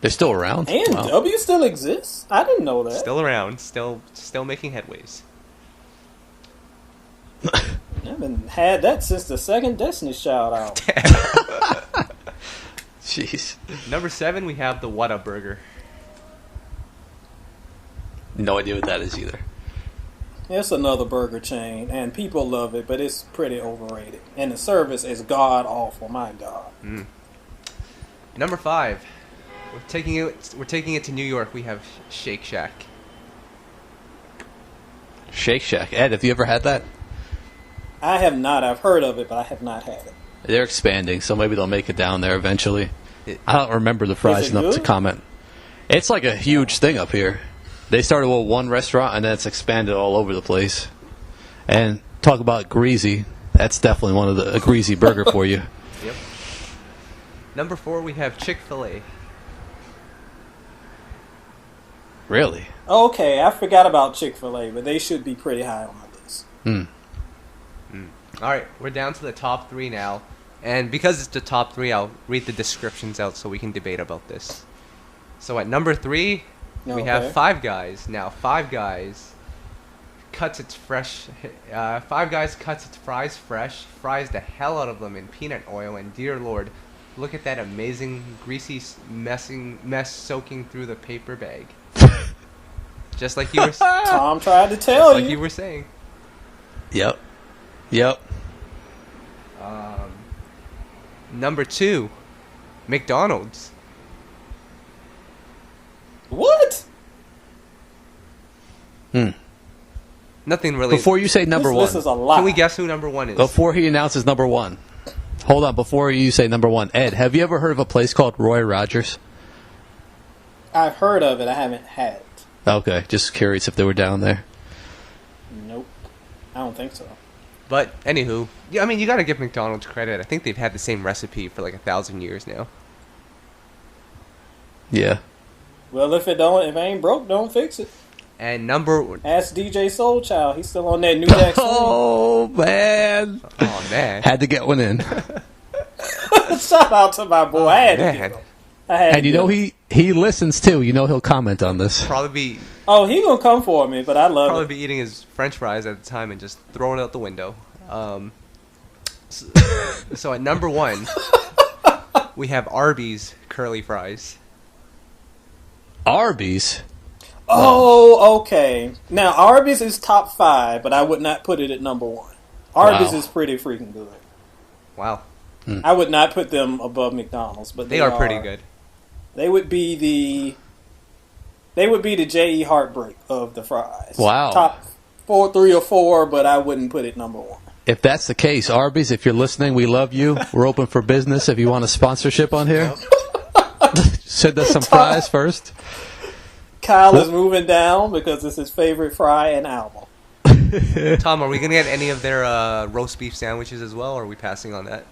They're still around. And Wow. W still exists. I didn't know that. Still around, still making headways. I haven't had that since the second Destiny's Child album. Jeez. Number 7, we have the Whataburger. No idea what that is either. It's another burger chain, and people love it, but it's pretty overrated. And the service is god awful. My God. Number 5, we're taking it to New York. We have Shake Shack. Shake Shack. Ed, have you ever had that? I have not. I've heard of it, but I have not had it. They're expanding, so maybe they'll make it down there eventually. I don't remember the fries it enough to good? comment. It's like a huge thing up here. They started with one restaurant, and then it's expanded all over the place. And talk about greasy. That's definitely one of a greasy burger for you. Yep. Number 4, we have Chick-fil-A. Really? Okay, I forgot about Chick-fil-A, but they should be pretty high on my list. All right, we're down to the top 3 now. And because it's the top 3, I'll read the descriptions out so we can debate about this. So at number 3, we have Five Guys. Now, Five Guys cuts its fries fresh, fries the hell out of them in peanut oil, and dear Lord, look at that amazing greasy mess soaking through the paper bag. Just like you were Tom tried to tell like you. you were saying. Yep. Number 2, McDonald's. What? Nothing really. Before you say number This one, list is a lot. Can we guess who number 1 is? before he announces number one, hold on. Before you say number one, Ed, have you ever heard of a place called Roy Rogers? I've heard of it. I haven't had it. Okay, just curious if they were down there. Nope. I don't think so. But anywho, yeah, I mean, you got to give McDonald's credit. I think they've had the same recipe for like 1,000 years now. Yeah. Well, if it ain't broke, don't fix it. And Ask DJ Soulchild. He's still on that New Jack Swing. Oh man! oh man, Had to get one in. Shout out to my boy. I had to man, get one. I had And you to know get he listens too. You know he'll comment on this. probably be one. Oh, he gonna come for me, but I love probably it. be eating his French fries at the time and just throwing it out the window. So at number 1, we have Arby's curly fries. Arby's. Oh, okay. Now Arby's is top 5, but I would not put it at number 1. Arby's Wow. is pretty freaking good. Wow, I would not put them above McDonald's, but they are pretty good. They would be the J.E. Heartbreak of the fries. Wow. Top 3 or 4, but I wouldn't put it number 1. If that's the case, Arby's, if you're listening, we love you. We're open for business. If you want a sponsorship on here, send us some fries first. Kyle is moving down because it's his favorite fry and album. Tom, are we gonna get any of their roast beef sandwiches as well, or are we passing on that?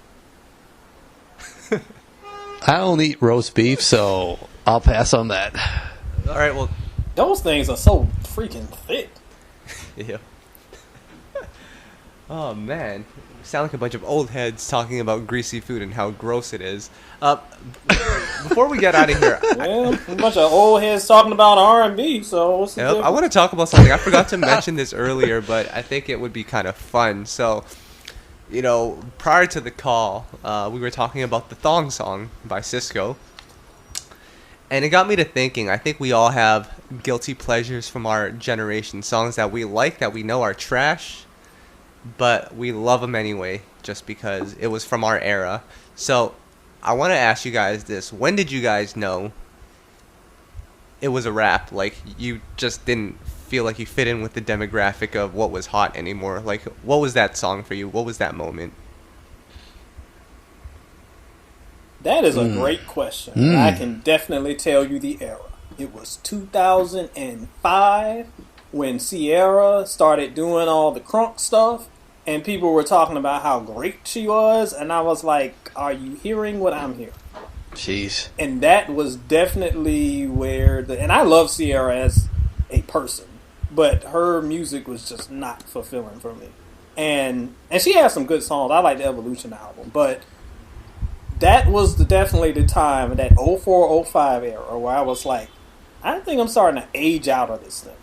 I don't eat roast beef, so I'll pass on that. All right, well, Those things are so freaking thick. yeah. Oh man, we sound like a bunch of old heads talking about greasy food and how gross it is. Before we get out of here, Well, a bunch of old heads talking about R&B, so what's the I difference? want to talk about something. I forgot to mention this earlier, but I think it would be kind of fun. So, you know, prior to the call, we were talking about the Thong Song by Cisco. And it got me to thinking, I think we all have guilty pleasures from our generation. Songs that we like, that we know are trash, but we love them anyway, just because it was from our era. So, I want to ask you guys this. When did you guys know it was a rap? Like, you just didn't feel like you fit in with the demographic of what was hot anymore. Like, what was that song for you? What was that moment? That is a great question. I can definitely tell you the era. It was 2005 when Sierra started doing all the crunk stuff, and people were talking about how great she was, and I was like, are you hearing what I'm hearing? Jeez. And that was definitely where and I love Sierra as a person, but her music was just not fulfilling for me. And she has some good songs. I like the Evolution album, but that was definitely the time, that 04, 05 era, where I was like, I think I'm starting to age out of this thing.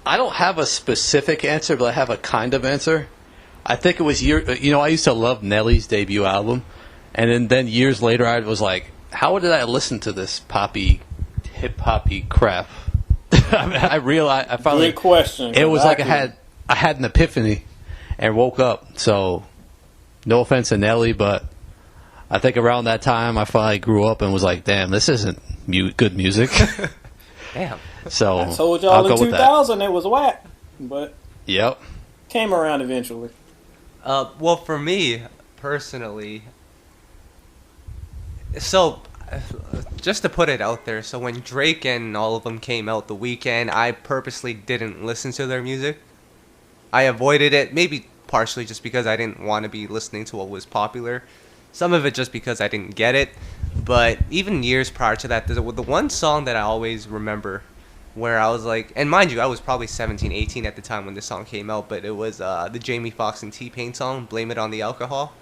I don't have a specific answer, but I have a kind of answer. I think it was I used to love Nelly's debut album, and then years later I was like, how did I listen to this poppy, hip hoppy crap? I realized, I finally. Good question. It was like I had an epiphany, and woke up. So, no offense to Nelly, but I think around that time I finally grew up and was like, damn, this isn't good music. Damn. So I told y'all in 2000 it was whack, but yep, came around eventually. Well, for me personally, so just to put it out there, so when Drake and all of them came out the weekend, I purposely didn't listen to their music. I avoided it, maybe partially just because I didn't want to be listening to what was popular. Some of it just because I didn't get it. But even years prior to that, the one song that I always remember where I was like, and mind you, I was probably 17, 18 at the time when this song came out, but it was the Jamie Foxx and T-Pain song, Blame It on the Alcohol.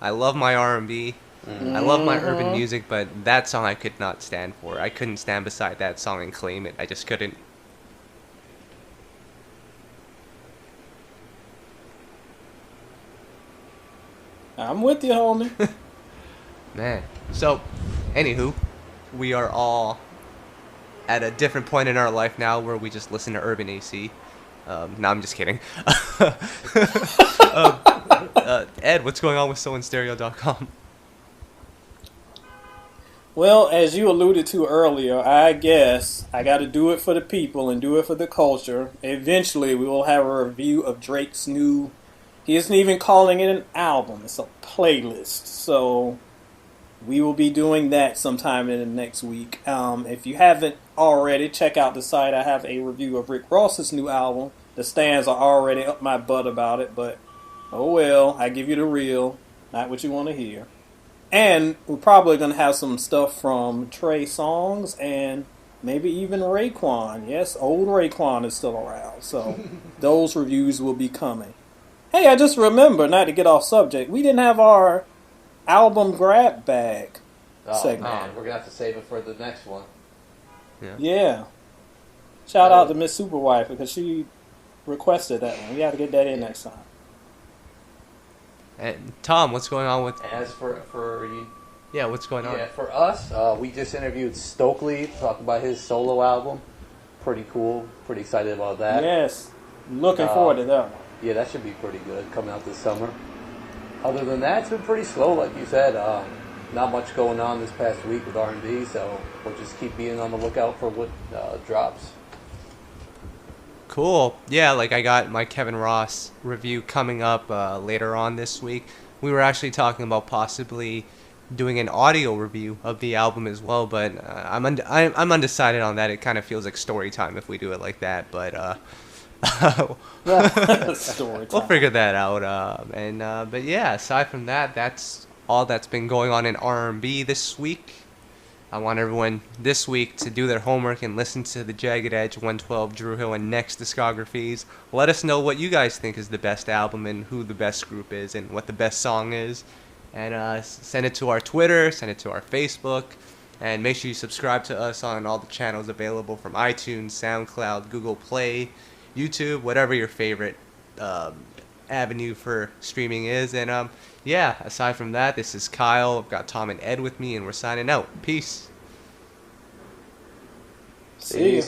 I love my R&B. I love my urban music, but that song I could not stand for. I couldn't stand beside that song and claim it. I just couldn't. I'm with you, homie. Man. So, anywho, we are all at a different point in our life now where we just listen to Urban AC. No, I'm just kidding. Ed, what's going on with SoInStereo.com? Well, as you alluded to earlier, I guess I got to do it for the people and do it for the culture. Eventually, we will have a review of Drake's new... He isn't even calling it an album. It's a playlist. So we will be doing that sometime in the next week. If you haven't already, check out the site. I have a review of Rick Ross's new album. The stands are already up my butt about it, but oh well. I give you the real, not what you want to hear. And we're probably going to have some stuff from Trey Songz and maybe even Raekwon. Yes, old Raekwon is still around. So those reviews will be coming. Hey, I just remember, not to get off subject, we didn't have our album grab bag segment. Man, we're going to have to save it for the next one. Yeah. Shout out to Miss Superwife because she requested that one. We got to get that in next time. And Tom, what's going on with... As for you... Yeah, what's going on? Yeah, for us, we just interviewed Stokely, talked about his solo album. Pretty cool. Pretty excited about that. Yes. Looking forward to that one. Yeah, that should be pretty good coming out this summer. Other than that, it's been pretty slow, like you said. Not much going on this past week with R&B, so we'll just keep being on the lookout for what drops. Cool. Yeah, like I got my Kevin Ross review coming up later on this week. We were actually talking about possibly doing an audio review of the album as well, but I'm undecided on that. It kind of feels like story time if we do it like that, but we'll figure that out. But yeah, aside from that, that's all that's been going on in R&B this week. I want everyone this week to do their homework and listen to the Jagged Edge, 112, Drew Hill, and Next discographies. Let us know what you guys think is the best album and who the best group is and what the best song is. And send it to our Twitter, send it to our Facebook, and make sure you subscribe to us on all the channels available from iTunes, SoundCloud, Google Play, YouTube, whatever your favorite avenue for streaming is. And yeah, aside from that, this is Kyle. I've got Tom and Ed with me, and we're signing out. Peace. See ya.